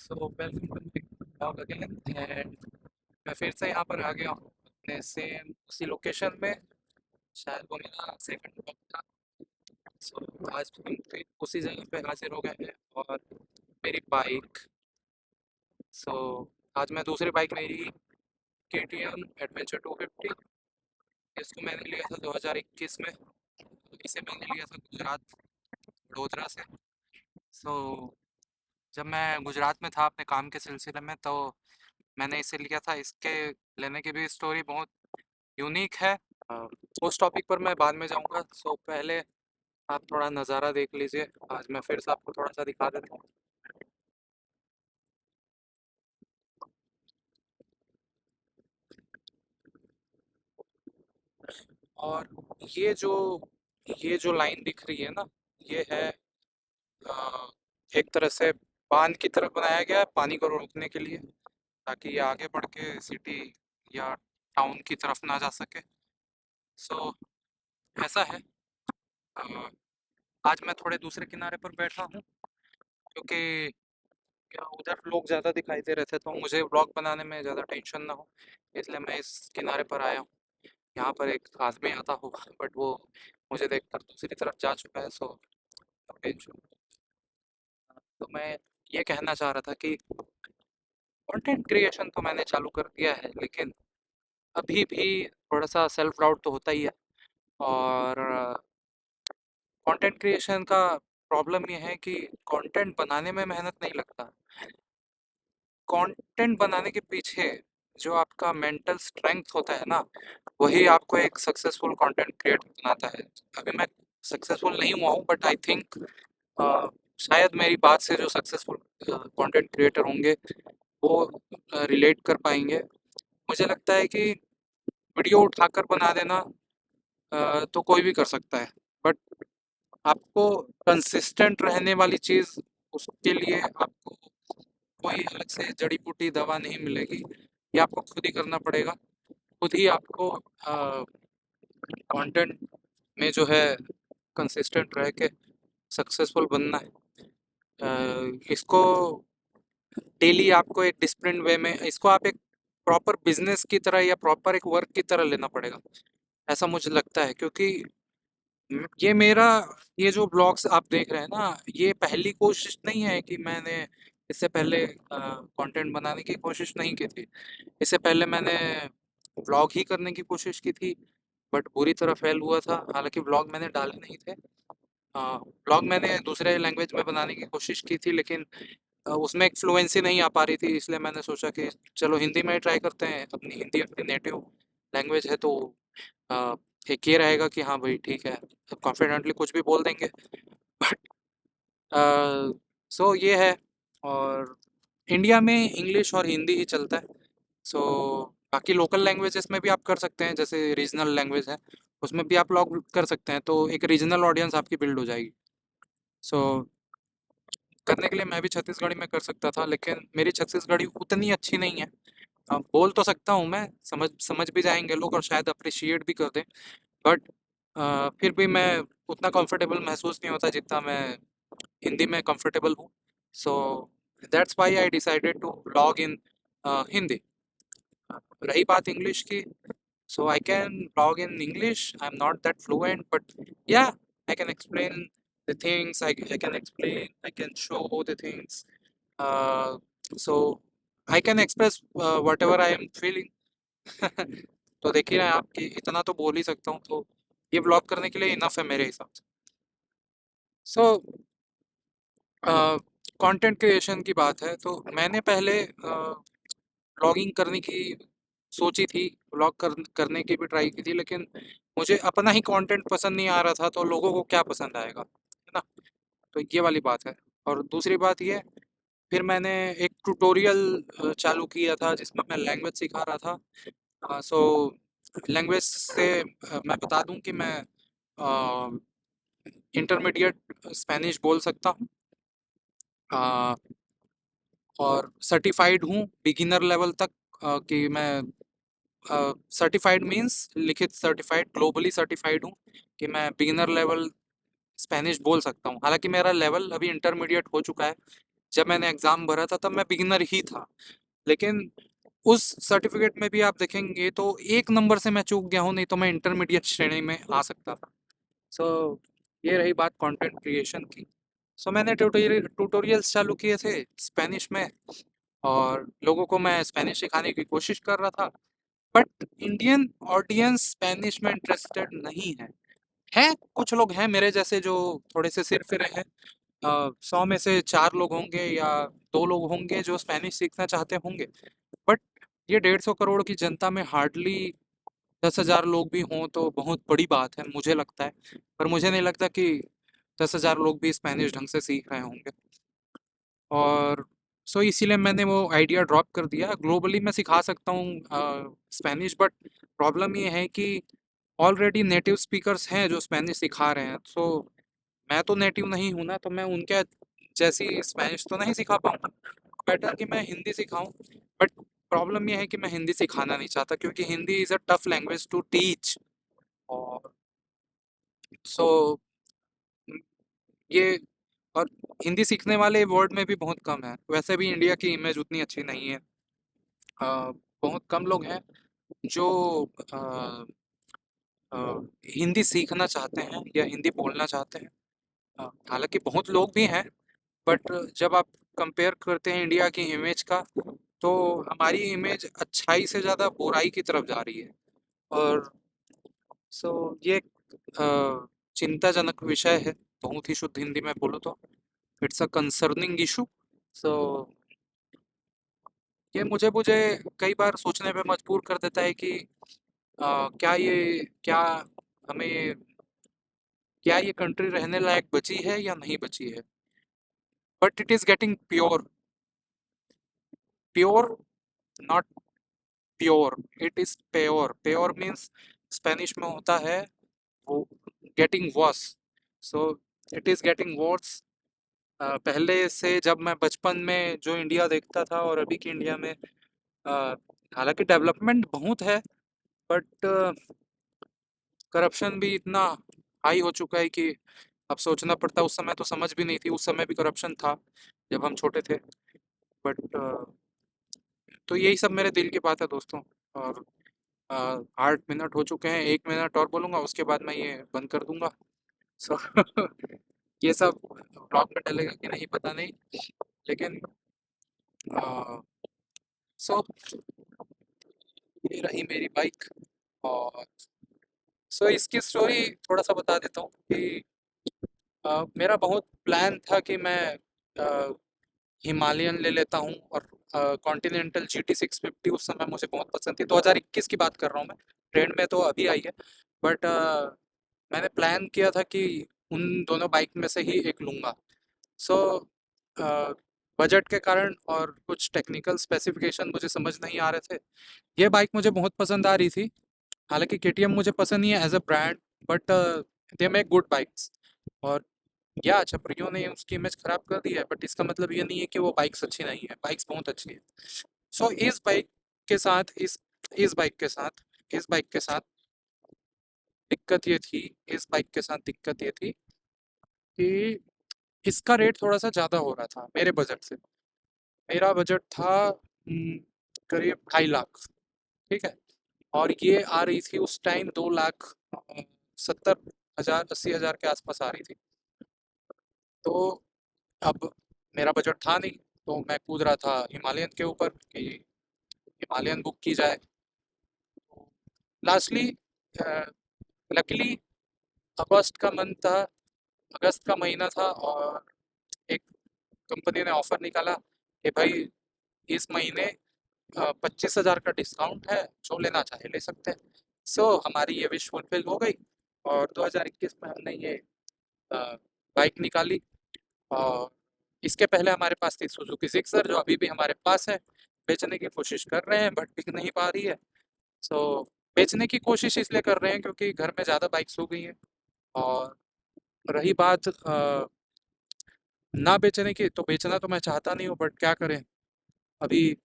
So welcome to my blog again and मैं फिर से यहाँ पर आ गया हूँ अपने सेम उसी लोकेशन में। शायद वो मेरा सेकंड ब्लॉग था। सो आज हम फिर उसी जगह पे हाजिर हो गए हैं और मेरी बाइक। सो आज मैं दूसरी बाइक मेरी KTM एडवेंचर 250। इसको मैंने लिया था 2021 में। इसे मैंने लिया था गुजरात वडोदरा से। सो जब मैं गुजरात में था अपने काम के सिलसिले में तो मैंने इसे लिया था। इसके लेने की भी स्टोरी बहुत यूनिक है। अ, उस टॉपिक पर मैं बाद में जाऊंगा। सो पहले आप थोड़ा नज़ारा देख लीजिए। आज मैं फिर से आपको थोड़ा सा दिखा देता हूँ। और ये जो ये जो लाइन दिख रही है ना, ये है अ, एक तरह से बांध की तरह बनाया गया है पानी को रोकने के लिए, ताकि ये आगे बढ़ के सिटी या टाउन की तरफ ना जा सके। सो ऐसा है। अ, आज मैं थोड़े दूसरे किनारे पर बैठा हूँ क्योंकि क्या उधर लोग ज़्यादा दिखाई दे रहे थे तो मुझे व्लॉग बनाने में ज़्यादा टेंशन ना हो, इसलिए मैं इस किनारे पर आया हूँ। यहाँ पर एक आदमी आता होगा बट वो मुझे देखकर दूसरी तरफ जा चुका है। So tension. तो मैं ये कहना चाह रहा था कि कंटेंट क्रिएशन तो मैंने चालू कर दिया है, लेकिन अभी भी थोड़ा सा सेल्फ डाउट तो होता ही है। और कंटेंट क्रिएशन का प्रॉब्लम ये है कि कंटेंट बनाने में मेहनत नहीं लगता। कंटेंट बनाने के पीछे जो आपका मेंटल स्ट्रेंथ होता है ना, वही आपको एक सक्सेसफुल कंटेंट क्रिएटर बनाता है। अभी मैं सक्सेसफुल नहीं हुआ हूँ बट आई थिंक शायद मेरी बात से जो सक्सेसफुल कंटेंट क्रिएटर होंगे वो रिलेट कर पाएंगे। मुझे लगता है कि वीडियो उठाकर बना देना तो कोई भी कर सकता है, बट आपको कंसिस्टेंट रहने वाली चीज़, उसके लिए आपको कोई अलग से जड़ी बूटी दवा नहीं मिलेगी। ये आपको खुद ही करना पड़ेगा। खुद ही आपको कंटेंट में जो है कंसिस्टेंट रह के सक्सेसफुल बनना है। इसको डेली आपको एक डिसिप्लिन वे में, इसको आप एक प्रॉपर बिजनेस की तरह या प्रॉपर एक वर्क की तरह लेना पड़ेगा, ऐसा मुझे लगता है। क्योंकि ये मेरा, ये जो ब्लॉग्स आप देख रहे हैं ना, ये पहली कोशिश नहीं है कि मैंने इससे पहले कंटेंट बनाने की कोशिश नहीं की थी। इससे पहले मैंने व्लॉग ही करने की कोशिश की थी बट बुरी तरह फेल हुआ था। हालांकि व्लॉग मैंने डाले नहीं थे। व्लॉग मैंने दूसरे लैंग्वेज में बनाने की कोशिश की थी, लेकिन उसमें एक फ्लुएंसी नहीं आ पा रही थी, इसलिए मैंने सोचा कि चलो हिंदी में ही ट्राई करते हैं। अपनी हिंदी अपनी नेटिव लैंग्वेज है तो अ, एक ये रहेगा कि हाँ भाई ठीक है, कॉन्फिडेंटली कुछ भी बोल देंगे। बट सो ये है। और इंडिया में इंग्लिश और हिंदी ही चलता है। सो बाकी लोकल लैंग्वेजेस में भी आप कर सकते हैं, जैसे रीजनल लैंग्वेज है उसमें भी आप लॉग कर सकते हैं, तो एक रीजनल ऑडियंस आपकी बिल्ड हो जाएगी। सो करने के लिए मैं भी छत्तीसगढ़ी में कर सकता था, लेकिन मेरी छत्तीसगढ़ी उतनी अच्छी नहीं है। बोल तो सकता हूँ मैं, समझ समझ भी जाएंगे लोग और शायद अप्रिशिएट भी कर दें, बट फिर भी मैं उतना कंफर्टेबल महसूस नहीं होता जितना मैं हिंदी में कंफर्टेबल हूँ। So that's why I decided to log in Hindi. रही बात इंग्लिश की, so I can blog in English. I'm not that fluent, but yeah, I can explain the things. I can explain, I can show the things. Uh, so I can express whatever I am feeling. तो देखिए ना आप कि इतना तो बोल ही सकता हूँ, तो ये ब्लॉग करने के लिए इनफ है मेरे हिसाब से। सो कंटेंट क्रिएशन की बात है तो मैंने पहले ब्लॉगिंग करने की सोची थी, करने की भी ट्राई की थी, लेकिन मुझे अपना ही कंटेंट पसंद नहीं आ रहा था, तो लोगों को क्या पसंद आएगा, है ना। तो ये वाली बात है। और दूसरी बात ये, फिर मैंने एक ट्यूटोरियल चालू किया था जिसमें मैं लैंग्वेज सिखा रहा था। सो लैंग्वेज से मैं बता दूं कि मैं इंटरमीडिएट स्पेनिश बोल सकता हूँ। अ, और सर्टिफाइड हूँ बिगिनर लेवल तक। कि मैं सर्टिफाइड मींस लिखित सर्टिफाइड, ग्लोबली सर्टिफाइड हूँ कि मैं बिगिनर लेवल स्पेनिश बोल सकता हूँ। हालांकि मेरा लेवल अभी इंटरमीडिएट हो चुका है, जब मैंने एग्ज़ाम भरा था तब मैं बिगिनर ही था। लेकिन उस सर्टिफिकेट में भी आप देखेंगे तो एक नंबर से मैं चूक गया हूँ, नहीं तो मैं इंटरमीडिएट श्रेणी में आ सकता था। सो ये रही बात कंटेंट क्रिएशन की। सो मैंने ट्यूटोरियल्स चालू किए थे स्पेनिश में, और लोगों को मैं स्पेनिश सिखाने की कोशिश कर रहा था। बट इंडियन ऑडियंस स्पेनिश में इंटरेस्टेड नहीं है। कुछ लोग हैं मेरे जैसे जो थोड़े से सिरफिरे हैं। 100 में से 4 लोग होंगे या 2 लोग होंगे जो स्पेनिश सीखना चाहते होंगे। बट ये 150 करोड़ की जनता में हार्डली 10,000 लोग भी हों तो बहुत बड़ी बात है, मुझे लगता है। पर मुझे नहीं लगता कि 10,000 लोग भी स्पेनिश ढंग से सीख रहे होंगे। और सो इसीलिए मैंने वो आइडिया ड्रॉप कर दिया। ग्लोबली मैं सिखा सकता हूँ स्पेनिश, बट प्रॉब्लम ये है कि ऑलरेडी नेटिव स्पीकर्स हैं जो स्पेनिश सिखा रहे हैं। सो मैं तो नेटिव नहीं हूँ ना, तो मैं उनके जैसी स्पेनिश तो नहीं सिखा पाऊंगा। बेटर कि मैं हिंदी सिखाऊं। बट प्रॉब्लम ये है कि मैं हिंदी सिखाना नहीं चाहता, क्योंकि Hindi is a tough language to teach. और सो ये, और हिंदी सीखने वाले वर्ल्ड में भी बहुत कम है। वैसे भी इंडिया की इमेज उतनी अच्छी नहीं है। बहुत कम लोग हैं जो अ, अ, हिंदी सीखना चाहते हैं या हिंदी बोलना चाहते हैं। हालांकि बहुत लोग भी हैं, बट जब आप कंपेयर करते हैं इंडिया की इमेज का, तो हमारी इमेज अच्छाई से ज़्यादा बुराई की तरफ जा रही है। और सो ये एक चिंताजनक विषय है, बहुत ही शुद्ध हिंदी में बोलूँ तो। It's a concerning issue. So ये मुझे मुझे कई बार सोचने पे मजबूर कर देता है कि क्या हमें क्या ये कंट्री रहने लायक बची है या नहीं बची है। But it is getting pure, pure, not pure, it is pure. Pure means Spanish में होता है वो getting worse. So it is getting worse. पहले से जब मैं बचपन में जो इंडिया देखता था और अभी की इंडिया में, अ, हालांकि डेवलपमेंट बहुत है, बट करप्शन भी इतना हाई हो चुका है कि अब सोचना पड़ता है। उस समय तो समझ भी नहीं थी, उस समय भी करप्शन था जब हम छोटे थे। बट तो यही सब मेरे दिल की बात है दोस्तों। और 8 मिनट हो चुके हैं, 1 मिनट और बोलूँगा उसके बाद मैं ये बंद कर दूंगा। सो ये सब ब्लॉग में डलेगा कि नहीं पता नहीं, लेकिन सो ये रही मेरी बाइक। और सो इसकी स्टोरी थोड़ा सा बता देता हूँ कि मेरा बहुत प्लान था कि मैं हिमालयन ले लेता हूँ, और कॉन्टिनेंटल GT 650 उस समय मुझे बहुत पसंद थी। 2021 की बात कर रहा हूँ मैं, ट्रेंड में तो अभी आई है। बट मैंने प्लान किया था कि उन दोनों बाइक में से ही एक लूँगा। सो बजट के कारण और कुछ टेक्निकल स्पेसिफिकेशन मुझे समझ नहीं आ रहे थे। ये बाइक मुझे बहुत पसंद आ रही थी। हालांकि KTM मुझे पसंद नहीं है as a brand, but they make good bikes. और या छपरियों ने उसकी इमेज खराब कर दी है, बट इसका मतलब ये नहीं है कि वो बाइक्स अच्छी नहीं है, बाइक्स बहुत अच्छी है। सो इस बाइक के साथ इस बाइक के साथ इस बाइक के साथ दिक्कत ये थी इस बाइक के साथ दिक्कत ये थी कि इसका रेट थोड़ा सा ज़्यादा हो रहा था मेरे बजट से। मेरा बजट था करीब 2.5 लाख। ठीक है। और ये आ रही थी उस टाइम 2,70,000 80,000 के आसपास आ रही थी। तो अब मेरा बजट था नहीं, तो मैं कूद रहा था हिमालयन के ऊपर कि हिमालयन बुक की जाए। लास्टली लकीली अगस्त का मंथ था, अगस्त का महीना था, और एक कंपनी ने ऑफर निकाला कि भाई इस महीने 25,000 का डिस्काउंट है, जो लेना चाहे ले सकते हैं। सो हमारी ये विश फुलफिल हो गई, और 2021 में हमने ये बाइक निकाली। और इसके पहले हमारे पास थी सुजुकी जिक्सर, जो अभी भी हमारे पास है। बेचने की कोशिश कर रहे हैं बट बिक नहीं पा रही है। सो बेचने की कोशिश इसलिए कर रहे हैं क्योंकि घर में ज़्यादा बाइक्स हो गई हैं। और रही बात ना बेचने की, तो बेचना तो मैं चाहता नहीं हूँ, बट क्या करें, अभी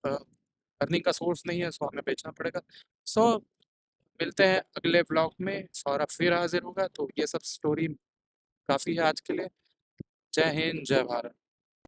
अर्निंग का सोर्स नहीं है, सो हमें बेचना पड़ेगा। सो मिलते हैं अगले ब्लॉग में, सौरभ फिर हाजिर होगा। तो ये सब स्टोरी काफ़ी है आज के लिए। जय हिंद, जय भारत।